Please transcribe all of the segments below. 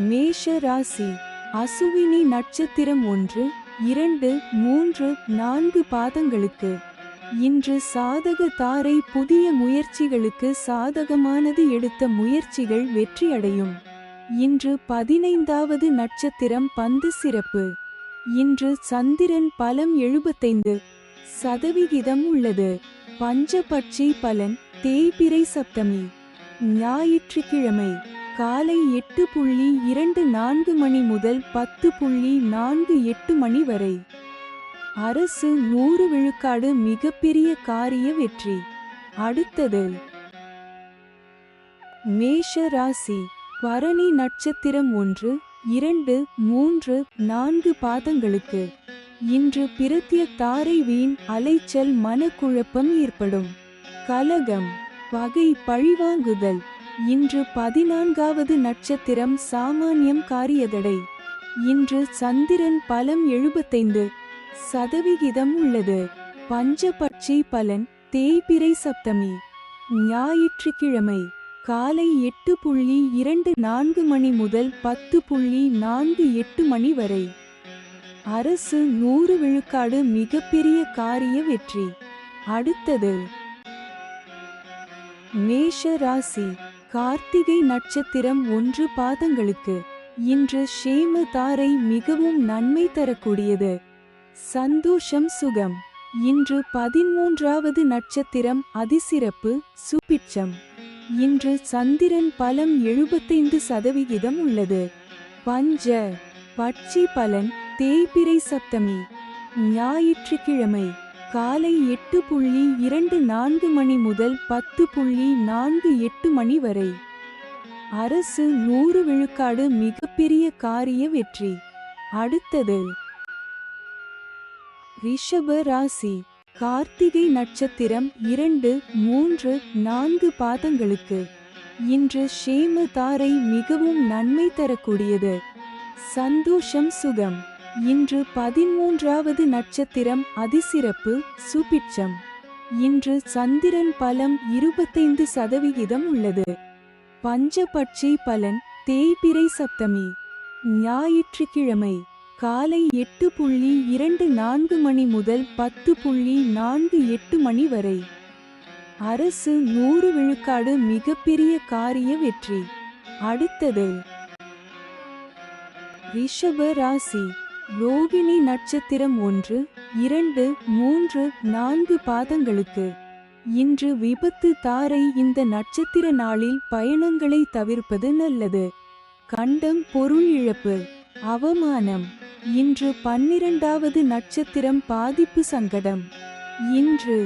மேஷ ராசி. அசுவினி நட்சத்திரம் 1, 2, 3, 4 பாதங்களுக்கு. இன்று சாதக தாரை. புதிய முயற்சிகளுக்கு சாதகமானது. எடுத்த முயற்சிகள் வெற்றியடையும். இன்று 15வது நட்சத்திரம் பந்து சிறப்பு. இன்று சந்திரன் பலம் 75% உள்ளது. பஞ்சபட்சி பலன். தேய்பிறை சப்தமி. ஞாயிற்றுக்கிழமை காலை 8:24 மணி முதல் 10:48 மணி வரை. அரசு 100 விழுக்காடு மிகப்பெரிய காரிய வெற்றி. அடுத்தது மேஷ ராசி. பரணி நட்சத்திரம் 1, 2, 3, 4 பாதங்களுக்கு. இன்று பிரத்ய தாரை. வீண் அலைச்சல். மனக்குழப்பம் ஏற்படும். கலகம் பகை பழிவாங்குதல். இன்று 14வது நட்சத்திரம் சாமானியம். காரியதடை. இன்று சந்திரன் பலம் 75% உள்ளது. பஞ்சபட்சி பலன். தேய்பிறை சப்தமி. ஞாயிற்றுக்கிழமை காலை 8:24 மணி முதல் 10:48 மணி வரை. அரசு 100 விழுக்காடு மிகப்பெரிய காரிய வெற்றி. அடுத்தது மேஷ ராசி. கார்த்திகை நட்சத்திரம் 1 பாதங்களுக்கு. இன்று ஷேம தாரை. மிகவும் நன்மை தரக்கூடியது. சந்தோஷம் சுகம். இன்று 13வது நட்சத்திரம் அதிசிறப்பு. சுபிட்சம். இன்று சந்திரன் பலம் 75% உள்ளது. பஞ்ச பட்சி பலன். தேய்பிறை சப்தமி. ஞாயிற்றுக்கிழமை காலை 8:24 மணி முதல் 10:48 மணி வரை. அரசு 100 விழுக்காடு மிகப்பெரிய காரிய வெற்றி. அடுத்தது ரிஷப ராசி. கார்த்திகை நட்சத்திரம் 2, 3, 4 பாதங்களுக்கு. இன்று ஷேம தாரை. மிகவும் நன்மை தரக்கூடியது. சந்தோஷம் சுகம். இன்று 13வது நட்சத்திரம் அதிசிறப்பு. சுபிட்சம். இன்று சந்திரன் பலம் 25% உள்ளது. பஞ்சபட்சி பலன். தேய்பிறை சப்தமி. ஞாயிற்றுக்கிழமை காலை 8:24 மணி முதல் 10:48 மணி வரை. அரசு 100 விழுக்காடு மிகப்பெரிய காரிய வெற்றி. அடுத்தது ரிஷப ராசி. ரோகிணி நட்சத்திரம் 1, 2, 3, 4 பாதங்களுக்கு. இன்று விபத்து தாரை. இந்த நட்சத்திர நாளில் பயணங்களை தவிர்ப்பது நல்லது. கண்டம் பொருள் இழப்பு. அவமானம். இன்று 12வது நட்சத்திரம் பாதிப்பு சங்கடம். இன்று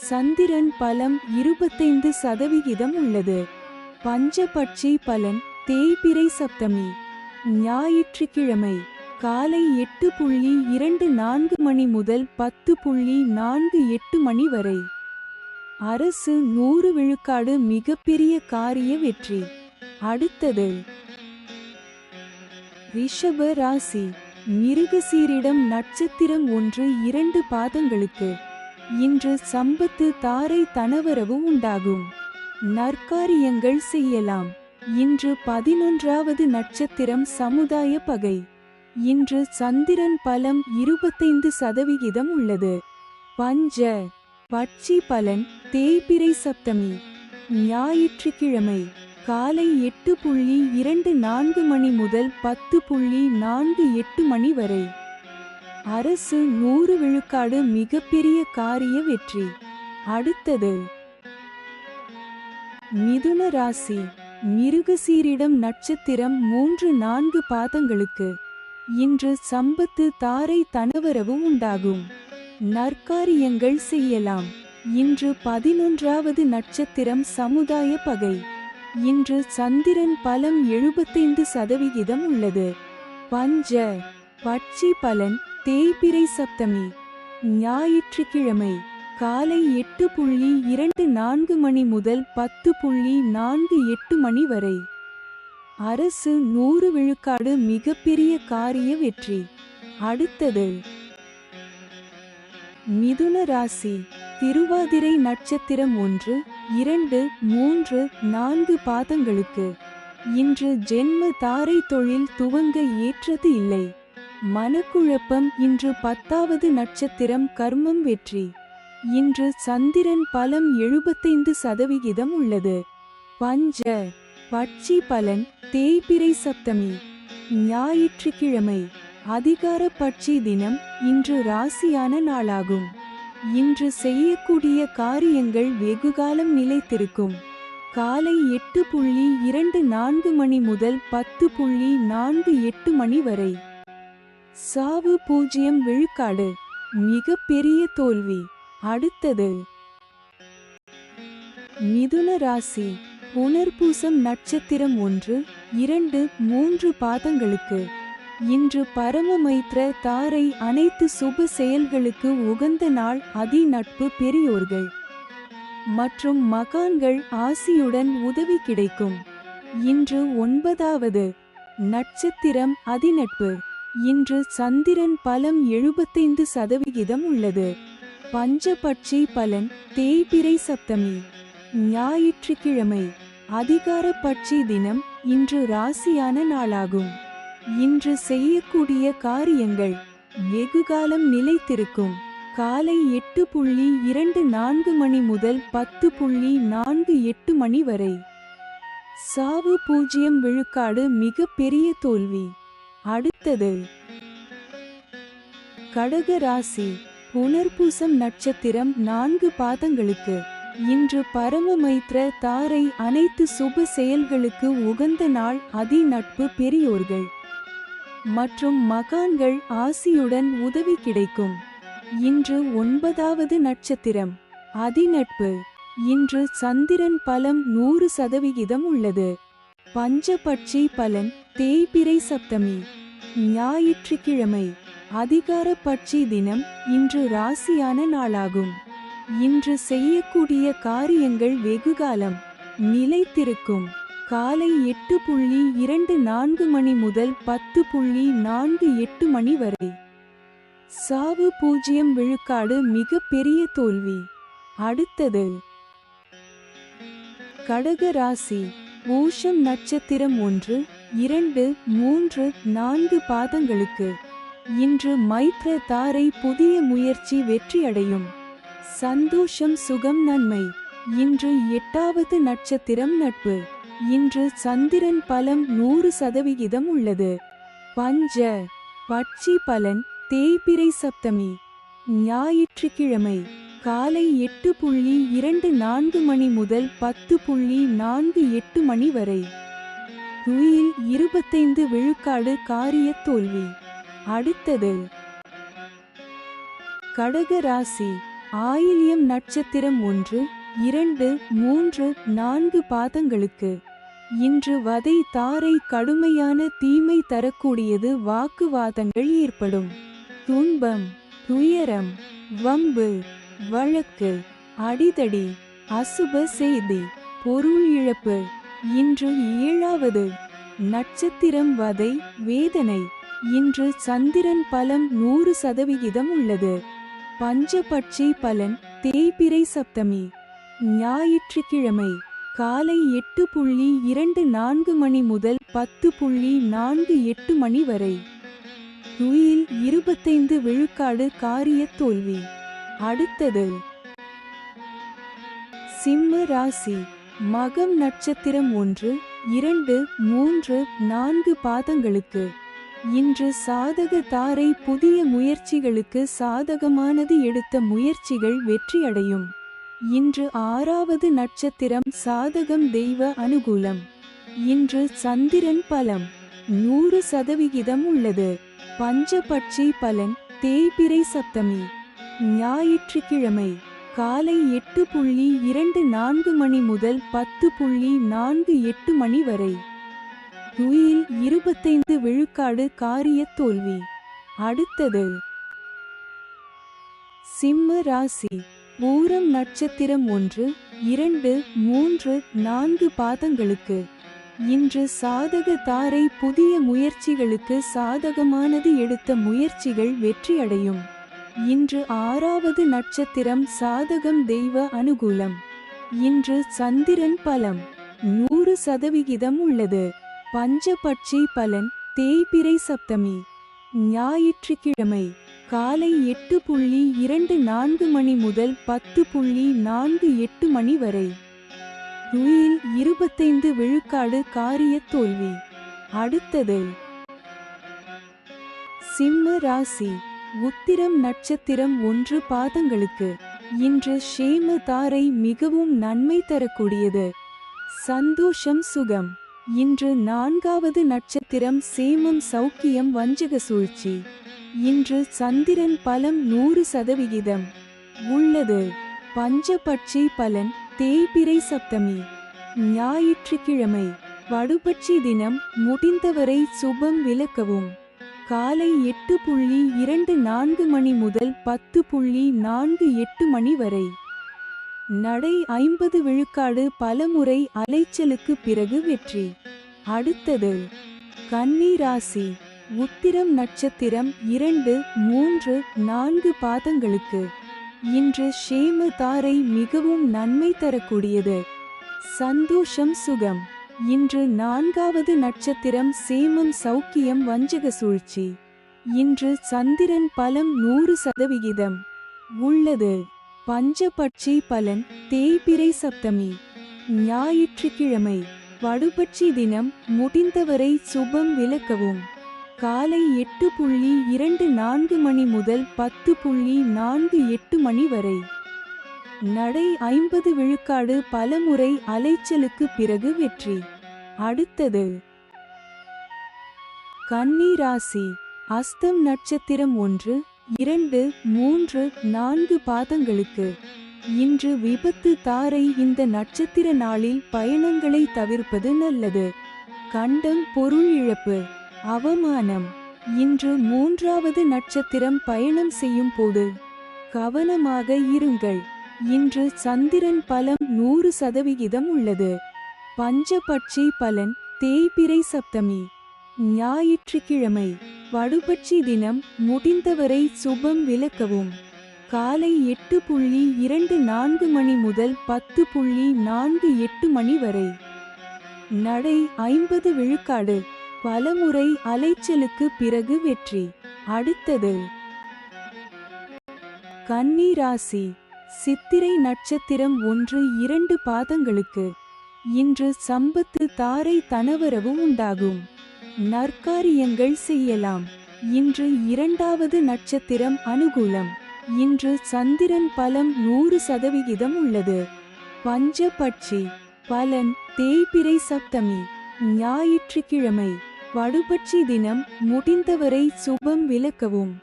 சந்திரன் பலம் 25% உள்ளது. பஞ்சபட்சி பலன். தேய்பிறை சப்தமி. ஞாயிற்றுக்கிழமை காலை 8:24 மணி முதல் 10:48 மணி வரை. அரசு 100 விழுக்காடு மிகப்பெரிய காரிய வெற்றி. அடுத்தது ரிஷப ராசி. மிருகசீரிடம் நட்சத்திரம் 1, 2 பாதங்களுக்கு. இன்று சம்பத்து தாரை. தனவரவு உண்டாகும். நற்காரியங்கள் செய்யலாம். இன்று 11வது நட்சத்திரம் சமுதாய பகை. இன்று சந்திரன் பலம் 25% உள்ளது. பஞ்ச பட்சி பலன். தேய்பிறை சப்தமி. ஞாயிற்றுக்கிழமை காலை 8:24 மணி முதல் 10:48 மணி வரை. அரசு 100 விழுக்காடு மிகப்பெரிய காரிய வெற்றி. அடுத்தது மிதுன ராசி. மிருகசீரிடம் நட்சத்திரம் 3, 4 பாதங்களுக்கு. இன்று சம்பத்து தாரை. தனவரவு உண்டாகும். நற்காரியங்கள் செய்யலாம். இன்று 11வது நட்சத்திரம் சமுதாய பகை. இன்று சந்திரன் பலம் 75% உள்ளது. பஞ்ச பட்சி பலன். தேய்பிறை சப்தமி. ஞாயிற்றுக்கிழமை காலை 8:24 மணி முதல் 10:48 மணி வரை. அரசு 100 விழுக்காடு மிகப்பெரிய காரிய வெற்றி. அடுத்தது மிதுன ராசி. திருவாதிரை நட்சத்திரம் 1, 2, 3, 4 பாதங்களுக்கு. இன்று ஜென்ம தாரை தொழில் துவங்க ஏற்றது இல்லை. மனக்குழப்பம். இன்று 10வது நட்சத்திரம் கர்மம் வெற்றி. இன்று சந்திரன் பலம் 75% உள்ளது. பஞ்ச பட்சி பலன் தேய்பிறை சப்தமி ஞாயிற்றுக்கிழமை அதிகார பட்சி தினம். இன்று ராசியான நாளாகும். இன்று செய்யக்கூடிய காரியங்கள் வெகுகாலம் நிலைத்திருக்கும். காலை 8:24 மணி முதல் 10:48 மணி வரை. சாவு 0 விழுக்காடு. மிக பெரிய தோல்வி. அடுத்தது மிதுன ராசி. புனர்பூசம் நட்சத்திரம் 1, 2, 3 பாதங்களுக்கு. இன்று பரமமைத்ர தாரை அனைத்து சுப செயல்களுக்கு உகந்த நாள். அதி நட்பு பெரியோர்கள் மற்றும் மகான்கள் ஆசியுடன் உதவி கிடைக்கும். இன்று 9வது நட்சத்திரம் அதிநட்பு. இன்று சந்திரன் பலம் 75% உள்ளது. பஞ்சபட்சி பலன் தேய்பிறை சப்தமி ஞாயிற்றுக்கிழமை அதிகார பட்சி தினம். இன்று ராசியான நாளாகும். இன்று செய்யக்கூடிய காரியங்கள் வெகுகாலம் நிலைத்திருக்கும். காலை 8:24 மணி முதல் 10:48 மணி வரை. சாவு 0 விழுக்காடு. மிக பெரிய தோல்வி. அடுத்தது கடக ராசி. புனர்பூசம் நட்சத்திரம் 4 பாதங்களுக்கு. இன்று பரமமைத்ர தாரை அனைத்து சுப செயல்களுக்கு உகந்த நாள். அதி நட்பு பெரியோர்கள் மற்றும் மகான்கள் ஆசியுடன் உதவி கிடைக்கும். இன்று 9வது நட்சத்திரம் அதிநட்பு. இன்று சந்திரன் பலம் 100% உள்ளது. பஞ்சபட்சி பலன் தேய்பிறை சப்தமி ஞாயிற்றுக்கிழமை அதிகார பட்சி தினம். இன்று ராசியான நாளாகும். இன்று செய்யக்கூடிய காரியங்கள் வெகுகாலம் நிலைத்திருக்கும். காலை 8:24 மணி முதல் 10:48 மணி வரை. சாவு 0 விழுக்காடு. மிக பெரிய தோல்வி. அடுத்தது கடக ராசி. பூஷம் நட்சத்திரம் 1, 2, 3, 4 பாதங்களுக்கு. இன்று மைத்ர தாரை புதிய முயற்சி வெற்றியடையும். சந்தோஷம் சுகம் நன்மை. இன்று 8வது நட்சத்திரம் நட்பு. இன்று சந்திரன் பலம் 100% உள்ளது. பஞ்ச பட்சி பலன் தேய்பிறை சப்தமி ஞாயிற்றுக்கிழமை காலை 8:24 மணி முதல் 10:48 மணி வரை. துயில் 25 விழுக்காடு காரிய தோல்வி. அடுத்தது கடக ராசி. ஆயில்யம் நட்சத்திரம் 1, 2, 3, 4 பாதங்களுக்கு. இன்று வதை தாரை கடுமையான தீமை தரக்கூடியது. வாக்குவாதங்கள் ஏற்படும். துன்பம் துயரம் வம்பு வழக்கு அடிதடி அசுப செய்தி பொருள் இழப்பு. இன்று 7வது நட்சத்திரம் வதை வேதனை. இன்று சந்திரன் பலம் 100% உள்ளது. பஞ்சபட்சி பலன் தேய்பிறை சப்தமி ஞாயிற்றுக்கிழமை காலை 8:24 மணி முதல் 10:48 மணி வரை. துயில் 25 விழுக்காடு காரிய தோல்வி. அடுத்தது சிம்ம ராசி. மகம் நட்சத்திரம் 1, 2, 3, 4 பாதங்களுக்கு. இன்று சாதக தாரை புதிய முயற்சிகளுக்கு சாதகமானது. எடுத்த முயற்சிகள் வெற்றியடையும். இன்று 6வது நட்சத்திரம் சாதகம் தெய்வ அனுகூலம். இன்று சந்திரன் பலம் 100% உள்ளது. பஞ்சபட்சி பலன் தேய்பிறை சப்தமி ஞாயிற்றுக்கிழமை காலை 8:24 மணி முதல் 10:48 மணி வரை. துயில் 25 விழுக்காடு காரிய தோல்வி. அடுத்தது சிம்ம ராசி. பூரம் நட்சத்திரம் 1, 2, 3, 4 பாதங்களுக்கு. இன்று சாதக தாரை புதிய முயற்சிகளுக்கு சாதகமானது. எடுத்த முயற்சிகள் வெற்றியடையும். இன்று 6வது நட்சத்திரம் சாதகம் தெய்வ அனுகூலம். இன்று சந்திரன் பலம் 100% உள்ளது. பஞ்சபட்சி பலன் தேய்பிறை சப்தமி ஞாயிற்றுக்கிழமை காலை 8:24 மணி முதல் 10:48 மணி வரை. ருயில் 25 விழுக்காடு காரிய தோல்வி. அடுத்தது சிம்ம ராசி உத்திரம் நட்சத்திரம் 1 பாதங்களுக்கு. இன்று ஷேம தாரை மிகவும் நன்மை தரக்கூடியது. சந்தோஷம் சுகம். இன்று 4வது நட்சத்திரம் சேமம் சௌக்கியம் வஞ்சக சூழ்ச்சி. இன்று சந்திரன் பலம் 100% உள்ளது. பஞ்சபட்சி பலன் தேய்பிறை சப்தமி ஞாயிற்றுக்கிழமை வடுபட்சி தினம் முடிந்தவரை சுபம் விலக்கவும். காலை 8:24 மணி முதல் 10:48 மணி வரை. நடை 50 விழுக்காடு பலமுறை அலைச்சலுக்கு பிறகு வெற்றி. அடுத்தது கன்னி ராசி உத்திரம் நட்சத்திரம் 2, 3, 4 பாதங்களுக்கு. இன்று ஷேம தாரை மிகவும் நன்மை தரக்கூடியது. சந்தோஷம் சுகம். இன்று 4வது நட்சத்திரம் சேமம் சௌக்கியம் வஞ்சக சூழ்ச்சி. இன்று சந்திரன் பலம் 100% உள்ளது. பஞ்சபட்சி பலன் தேய்பிறை சப்தமி ஞாயிற்றுக்கிழமை வடுபட்சி தினம் முடிந்தவரை சுபம் விலக்கவும். காலை 8:24 மணி முதல் 10:48 மணி வரை. நடை 50 விழுக்காடு பலமுறை அலைச்சலுக்கு பிறகு வெற்றி. அடுத்தது கன்னி ராசி அஸ்தம் நட்சத்திரம் 1, 2, 3, 4 பாதங்களுக்கு. இன்று விபத்து தாரை. இந்த நட்சத்திர நாளில் பயணங்களை தவிர்ப்பது நல்லது. கண்டம் பொருள் இழப்பு அவமானம். இன்று 3வது நட்சத்திரம் பயணம் செய்யும் போது கவனமாக இருங்கள். இன்று சந்திரன் பலம் 100% உள்ளது. பஞ்சபட்சி பலன் தேய்பிறை சப்தமி ஞாயிற்றுக்கிழமை வடுபட்சி தினம் முடிந்தவரை சுபம் விலக்கவும். காலை 8:24 மணி முதல் 10:48 மணி வரை. நடை 50 விழுக்காடு பலமுறை அலைச்சலுக்கு பிறகு வெற்றி. அடுத்தது கன்னி ராசி சித்திரை நட்சத்திரம் 1, 2 பாதங்களுக்கு. இன்று சம்பத்து தாரை தனவரவு உண்டாகும். நற்காரியங்கள் செய்யலாம். இன்று 2வது நட்சத்திரம் அனுகூலம். இன்று சந்திரன் பலம் 100% உள்ளது. பஞ்சபட்சி பலன் தேய்பிறை சப்தமி ஞாயிற்றுக்கிழமை வடுபட்சி தினம் முடிந்தவரை சுபம் விலக்கவும்.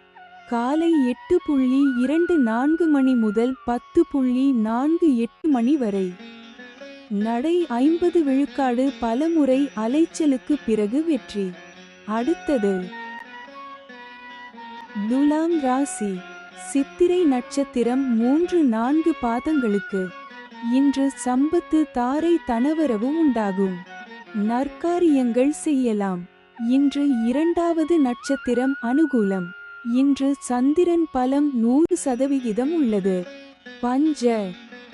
காலை 8:24 மணி முதல் 10:48 மணி வரை. நடை 50 விழுக்காடு பலமுறை அலைச்சலுக்கு பிறகு வெற்றி. அடுத்தது துலாம் ராசி சித்திரை நட்சத்திரம் 3, 4 பாதங்களுக்கு. இன்று சம்பத்து தாரை தனவரவு உண்டாகும். நற்காரியங்கள் செய்யலாம். இன்று 2வது நட்சத்திரம் அனுகூலம். இன்று சந்திரன் பலம் 100% உள்ளது. பஞ்ச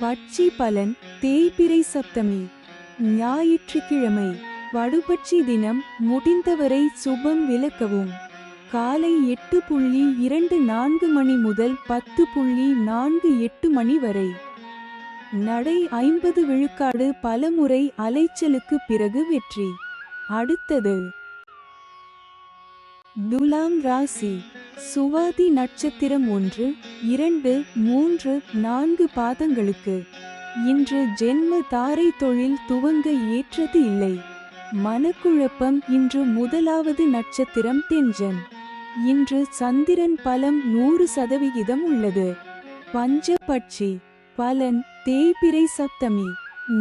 பட்சி பலன் தேய்பிறை சப்தமி ஞாயிற்றுக்கிழமை வடுபட்சி தினம் முடிந்தவரை சுபம் விலக்கவும். காலை 8:24 மணி முதல் 10:48 மணி வரை. நடை 50 விழுக்காடு பலமுறை அலைச்சலுக்கு பிறகு வெற்றி. அடுத்தது துலாம் ராசி சுவாதி நட்சத்திரம் 1, 2, 3, 4 பாதங்களுக்கு. இன்று ஜென்ம தாரை தொழில் துவங்க ஏற்றது இல்லை. மனக்குழப்பம். இன்று 1வது நட்சத்திரம் தெஞ்சன். இன்று சந்திரன் பலம் 100% உள்ளது. பஞ்சபட்சி பலன் தேய்பிறை சப்தமி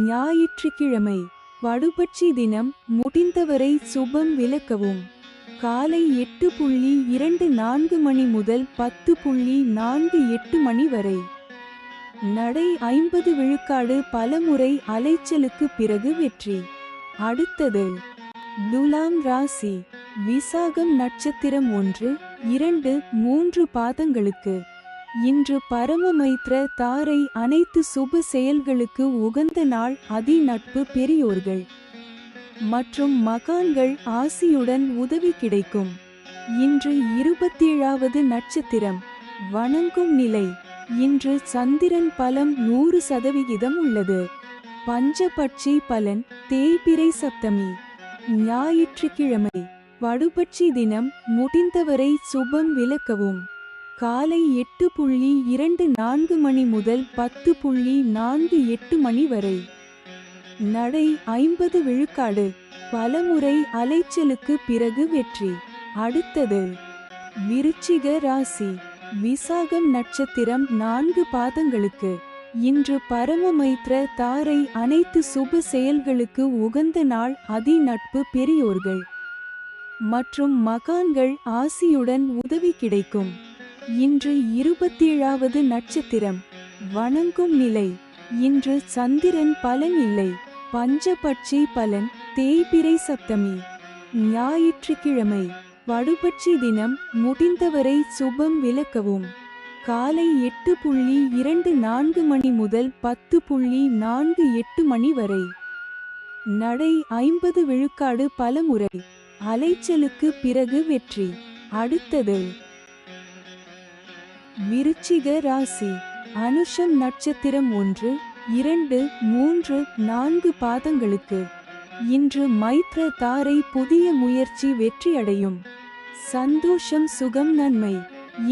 ஞாயிற்றுக்கிழமை வடுபட்சி தினம் முடிந்தவரை சுபம் விலக்கவும். காலை 8:24 மணி முதல் 10:48 மணி வரை. நடை 50 விழுக்காடு பலமுறை அலைச்சலுக்கு பிறகு வெற்றி. அடுத்தது துலாம் ராசி விசாகம் நட்சத்திரம் 1, 2, 3 பாதங்களுக்கு. இன்று பரமமைத்ர தாரை. அனைத்து சுப செயல்களுக்கு உகந்த நாள். அதி நட்பு பெரியோர்கள் மற்றும் மகான்கள் ஆசியுடன் உதவி கிடைக்கும். இன்று 27வது நட்சத்திரம் வணங்கும் நிலை. இன்று சந்திரன் பலம் 100% உள்ளது. பஞ்சபட்சி பலன் தேய்பிறை சப்தமி ஞாயிற்றுக்கிழமை வடுபட்சி தினம். முடிந்தவரை சுபம் விலக்கவும். காலை 8:24 மணி முதல் 10:48 மணி வரை. நடை 50 விழுக்காடு. பலமுறை அலைச்சலுக்கு பிறகு வெற்றி. அடுத்தது விருச்சிக ராசி. விசாகம் நட்சத்திரம் 4 பாதங்களுக்கு. இன்று பரமமைத்ர தாரை அனைத்து சுப செயல்களுக்கு உகந்த நாள். அதி நட்பு பெரியோர்கள் மற்றும் மகான்கள் ஆசியுடன் உதவி கிடைக்கும். இன்று 27வது நட்சத்திரம் வணங்கும் நிலை. இன்று சந்திரன் பலன் இல்லை. பஞ்சபட்சி பலன் தேய்பிறை சப்தமி ஞாயிற்றுக்கிழமை வடுபட்சி தினம். முடிந்தவரை சுபம் விலக்கவும். காலை 8:24 மணி முதல் 10:48 மணி வரை. நடை 50 விழுக்காடு. பலமுறை அலைச்சலுக்கு பிறகு வெற்றி. அடுத்தது விருச்சிக ராசி. அனுஷம் நட்சத்திரம் 1, 2, 3, 4 பாதங்களுக்கு. இன்று மைத்ர தாரை புதிய முயற்சி வெற்றியடையும். சந்தோஷம் சுகம் நன்மை.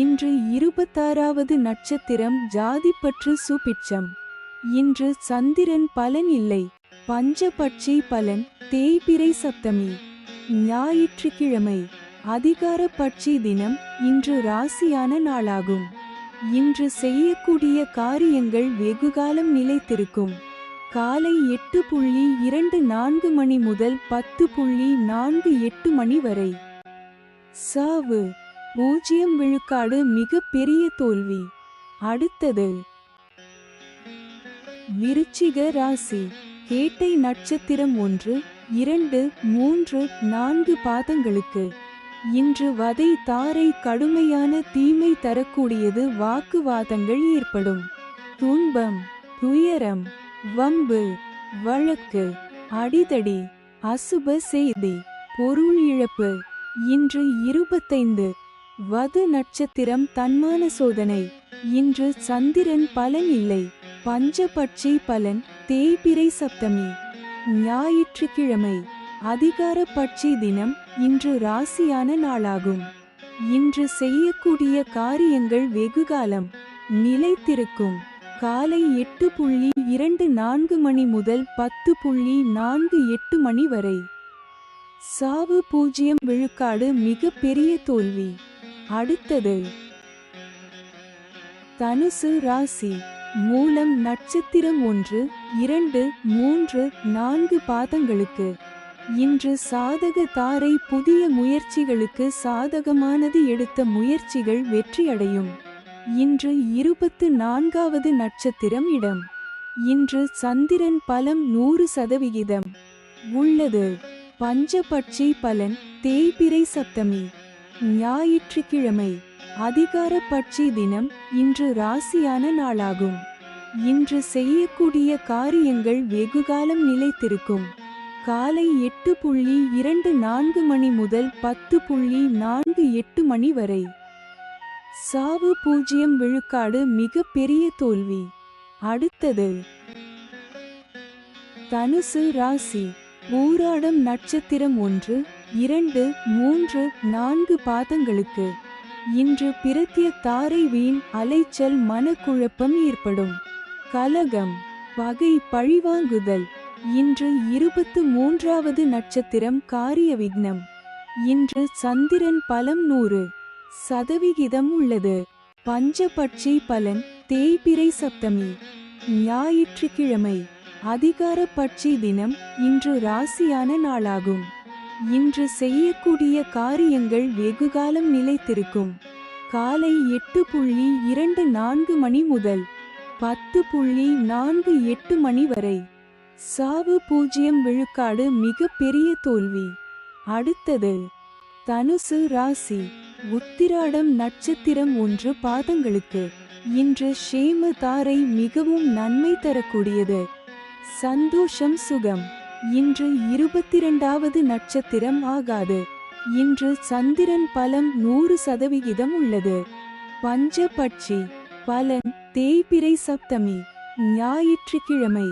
இன்று 26வது நட்சத்திரம் ஜாதிப்பற்று சுபிட்சம். இன்று சந்திரன் பலன் இல்லை. பஞ்சபட்சி பலன் தேய்பிறை சப்தமி ஞாயிற்றுக்கிழமை அதிகார பட்சி தினம். இன்று ராசியான நாளாகும். இன்று செய்யக்கூடிய காரியங்கள் வெகுகாலம் நிலைத்திருக்கும். காலை 8:24 மணி முதல் 10:48 மணி வரை. சாவு 0 விழுக்காடு. மிக பெரிய தோல்வி. அடுத்தது விருச்சிக ராசி. கேட்டை நட்சத்திரம் 1, 2, 3, 4 பாதங்களுக்கு. இன்று வதை தாரை கடுமையான தீமை தரக்கூடியது. வாக்குவாதங்கள் ஏற்படும். துன்பம் துயரம் வம்பு வழக்கு அடிதடி அசுப செய்தி பொருள் இழப்பு. இன்று 25 வது நட்சத்திரம் தன்மான சோதனை. இன்று சந்திரன் பலன் இல்லை. பஞ்சபட்சி பலன் தேய்பிறை சப்தமி ஞாயிற்றுக்கிழமை அதிகார பட்சி தினம். இன்று ராசியான நாளாகும். இன்று செய்யக்கூடிய காரியங்கள் வெகுகாலம் நிலைத்திருக்கும். காலை 8:24 மணி முதல் 10:48 மணி வரை. சாவு 0 விழுக்காடு. மிக பெரிய தோல்வி. அடுத்தது தனுசு ராசி. மூலம் நட்சத்திரம் 1, 2, 3, 4 பாதங்களுக்கு. இன்று சாதக தாரை புதிய முயற்சிகளுக்கு சாதகமானது. எடுத்த முயற்சிகள் வெற்றியடையும். இன்று 24வது நட்சத்திரம் இடம். இன்று சந்திரன் பலம் 100% உள்ளது. பஞ்சபட்சி பலன் தேய்பிறை சப்தமி ஞாயிற்றுக்கிழமை அதிகார பட்சி தினம். இன்று ராசியான நாளாகும். இன்று செய்யக்கூடிய காரியங்கள் வெகுகாலம் நிலைத்திருக்கும். காலை 8:24 மணி முதல் 10:48 மணி வரை. சாவு 0 விழுக்காடு. மிக பெரிய தோல்வி. அடுத்தது தனுசு ராசி. ஊராடம் நட்சத்திரம் 1, 2, 3, 4 பாதங்களுக்கு. இன்று பிரத்ய தாரை வீண் அலைச்சல் மனக்குழப்பம் ஏற்படும். கலகம் பகை பழிவாங்குதல். இன்று 23வது நட்சத்திரம் காரிய விக்னம். இன்று சந்திரன் பலம் 100% உள்ளது. பஞ்சபட்சி பலன் தேய்பிறை சப்தமி ஞாயிற்றுக்கிழமை அதிகார பட்சி தினம். இன்று ராசியான நாளாகும். இன்று செய்யக்கூடிய காரியங்கள் வெகுகாலம் நிலைத்திருக்கும். காலை 8:24 மணி முதல் 10:48 மணி வரை. சாவு 0 விழுக்காடு. மிக பெரிய தோல்வி. அடுத்தது தனுசு ராசி. உத்திராடம் நட்சத்திரம் 1 பாதங்களுக்கு. இன்று ஷேம தாரை மிகவும் நன்மை தரக்கூடியது. சந்தோஷம் சுகம் இன்று 22வது நட்சத்திரம் ஆகாது. இன்று சந்திரன் பலம் 100% உள்ளது. பஞ்சபட்சி பலன் தேய்பிறை சப்தமி ஞாயிற்றுக்கிழமை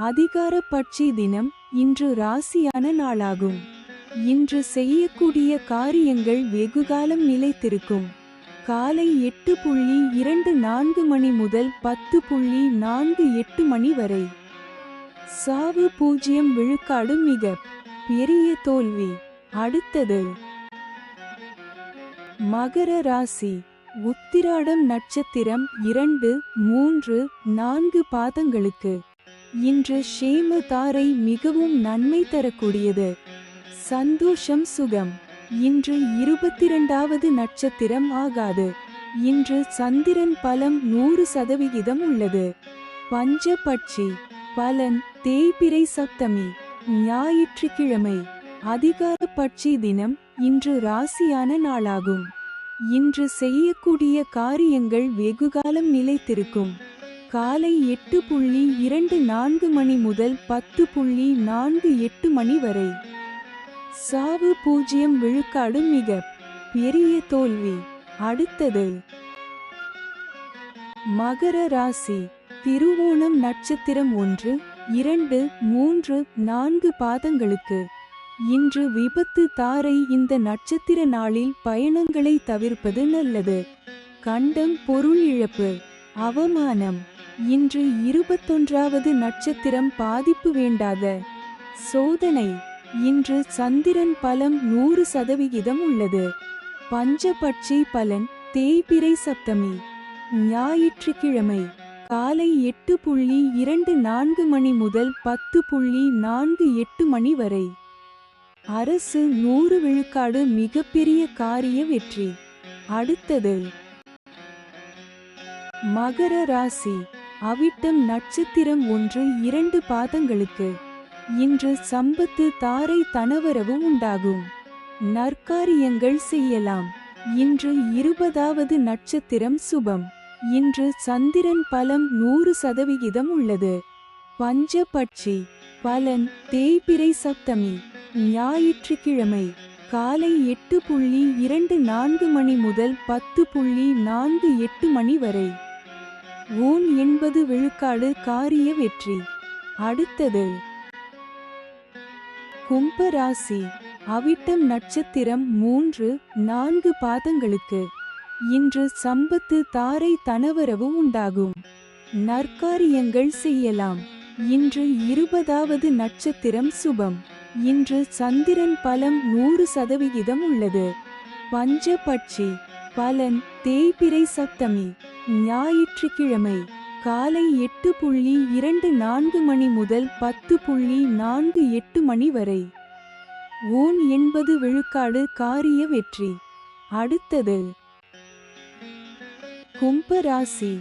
அதிகார பட்சி தினம். இன்று ராசியான நாளாகும். இன்று செய்யக்கூடிய காரியங்கள் வெகுகாலம் நிலைத்திருக்கும். காலை 8:24 மணி முதல் 10:48 மணி வரை. சாவு 0 விழுக்காடு மிக பெரிய தோல்வி. அடுத்தது மகர ராசி. உத்திராடம் நட்சத்திரம் 2, 3, 4 பாதங்களுக்கு. இன்று ஷேம தாரை மிகவும் நன்மை தரக்கூடியது. சந்தோஷம் சுகம். இன்று 22வது நட்சத்திரம் ஆகாது. இன்று சந்திரன் பலம் 100% உள்ளது. பஞ்சபட்சி பலன் தேய்பிறை சப்தமி ஞாயிற்றுக்கிழமை அதிகார பட்சி தினம். இன்று ராசியான நாளாகும். இன்று செய்யக்கூடிய காரியங்கள் வெகுகாலம் நிலைத்திருக்கும். காலை 8:24 மணி முதல் 10:48 மணி வரை. சாவு 0 விழுக்காடு மிக பெரிய தோல்வி. அடுத்தது மகர ராசி. திருவோணம் நட்சத்திரம் 1, 2, 3, 4 பாதங்களுக்கு. இன்று விபத்து தாரை. இந்த நட்சத்திர நாளில் பயணங்களை தவிர்ப்பது நல்லது. கண்டம் பொருள் இழப்பு அவமானம். இன்று 21வது நட்சத்திரம் பாதிப்பு வேண்டாத சோதனை. இன்று சந்திரன் பலம் 100% உள்ளது. பஞ்சபட்சி பலன் தேய்பிறை சப்தமி ஞாயிற்றுக்கிழமை காலை 8:24 மணி முதல் 10:48 மணி வரை. அரசு 100 விழுக்காடு மிகப்பெரிய காரிய வெற்றி. அடுத்தது மகர ராசி. அவிட்டம் நட்சத்திரம் 1, 2 பாதங்களுக்கு. இன்று சம்பத்து தாரை தனவரவு உண்டாகும். நற்காரியங்கள் செய்யலாம். இன்று 20வது நட்சத்திரம் சுபம். இன்று சந்திரன் பலம் 100% உள்ளது. பஞ்சபட்சி பலன் தேய்பிறை சப்தமி ஞாயிற்றுக்கிழமை காலை 8:24 மணி முதல் 10:48 மணி வரை. 80 விழுக்காடு காரிய வெற்றி. அடுத்தது கும்பராசி. அவிட்டம் நட்சத்திரம் 3, 4 பாதங்களுக்கு. இன்று சம்பத்து தாரை தனவரவு உண்டாகும். நற்காரியங்கள் செய்யலாம். இன்று 20வது நட்சத்திரம் சுபம். இன்று சந்திரன் பலம் 100% உள்ளது. பஞ்சபட்சி பலன் தேய்பிறை சப்தமி ஞாயிற்றுக்கிழமை காலை 8:24 மணி முதல் 10:48 மணி வரை. 80 விழுக்காடு காரிய வெற்றி. அடுத்தது கும்பராசி.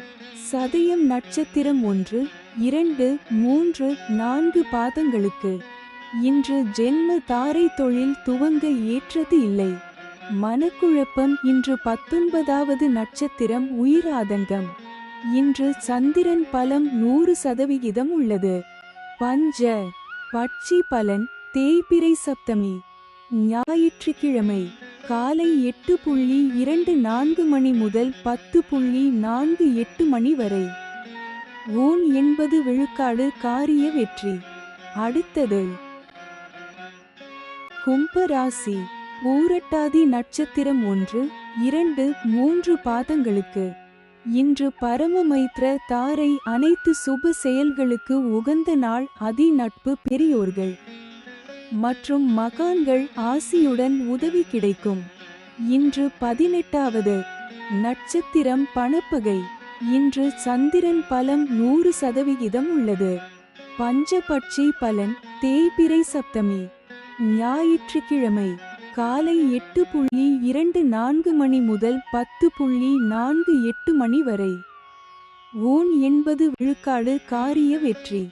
சதயம் நட்சத்திரம் 1, 2, 3, 4 பாதங்களுக்கு. இன்று ஜென்ம தாரை தொழில் துவங்க ஏற்றது இல்லை. மனக்குழப்பம். இன்று 19வது நட்சத்திரம் உயிர் ஆதங்கம். இன்று சந்திரன் பலம் 100% உள்ளது. பஞ்ச பட்சி பலன் தேய்பிறை சப்தமி ஞாயிற்றுக்கிழமை காலை 8:24 மணி முதல் 10:48 மணி வரை. 80 விழுக்காடு காரிய வெற்றி. அடுத்தது கும்பராசி. பூரட்டாதி நட்சத்திரம் 1, 2, 3 பாதங்களுக்கு. இன்று பரமமைத்ர தாரை. அனைத்து சுப செயல்களுக்கு உகந்த நாள். அதி நட்பு பெரியோர்கள் மற்றும் மகான்கள் ஆசியுடன் உதவி கிடைக்கும். இன்று 18வது நட்சத்திரம் பணப்பகை. இன்று சந்திரன் பலம் 100% உள்ளது. பஞ்சபட்சி பலன் தேய்பிறை சப்தமி ஞாயிற்றுக்கிழமை காலை 8:24 மணி முதல் 10:48 மணி வரை. 80 விழுக்காடு காரிய வெற்றி.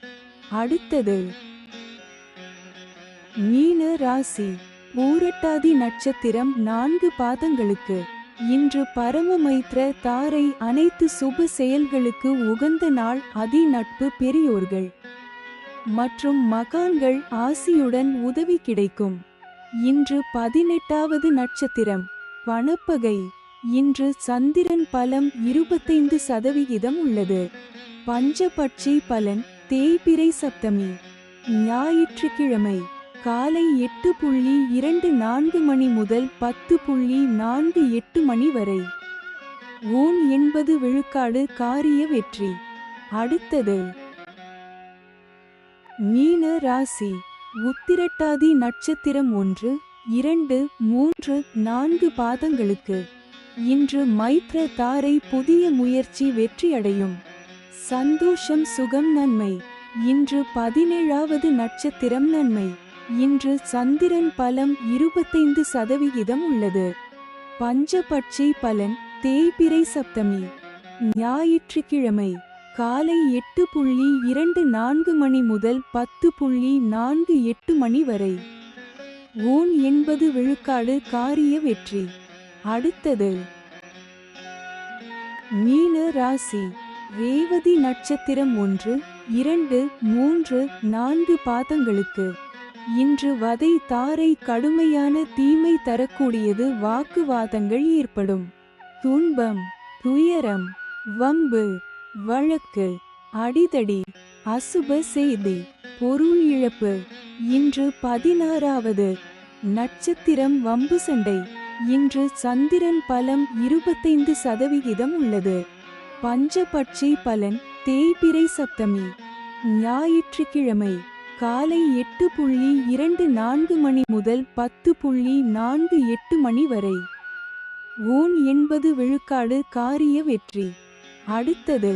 அடுத்தது மீன ராசி. பூரட்டாதி நட்சத்திரம் 4 பாதங்களுக்கு. இன்று பரமமைத்ர தாரை. அனைத்து சுப செயல்களுக்கு உகந்த நாள். அதி நட்பு பெரியோர்கள் மற்றும் மகான்கள் ஆசியுடன் உதவி கிடைக்கும். இன்று 18வது நட்சத்திரம் வனப்பகை. இன்று சந்திரன் பலம் 25% உள்ளது. பஞ்சபட்சி பலன் தேய்பிறை சப்தமி ஞாயிற்றுக்கிழமை காலை 8:24 மணி முதல் 10:48 மணி வரை. ஊன் 80 விழுக்காடு காரிய வெற்றி. அடுத்தது மீன ராசி. உத்திரட்டாதி நட்சத்திரம் 1, 2, 3, 4 பாதங்களுக்கு இன்று மைத்ர தாரை புதிய முயற்சி வெற்றியடையும். சந்தோஷம் சுகம் நன்மை. இன்று 17வது நட்சத்திரம் நன்மை. இன்று சந்திரன் பலம் 25% உள்ளது. பஞ்சபட்சி பலன் தேய்பிறை சப்தமி ஞாயிற்றுக்கிழமை காலை 8:24 மணி முதல் 10:48 மணி வரை. ஊன் 80 விழுக்காடு காரிய வெற்றி. அடுத்தது மீன ராசி. ரேவதி நட்சத்திரம் 1, 2, 3, 4 பாதங்களுக்கு இன்று வதை தாரை கடுமையான தீமை தரக்கூடியது. வாக்குவாதங்கள் ஏற்படும். துன்பம், துயரம், வம்பு, வழக்கு, அடிதடி, அசுப செய்தி, பொருள் இழப்பு. இன்று 16வது நட்சத்திரம் வம்பு சண்டை. இன்று சந்திரன் பலம் 25% உள்ளது. பஞ்சபட்சி பலன் தேய்பிறை சப்தமி ஞாயிற்றுக்கிழமை காலை 8:24 மணி முதல் 10:48 மணி வரை. ஊன் 80 விழுக்காடு காரிய வெற்றி. அடுத்தது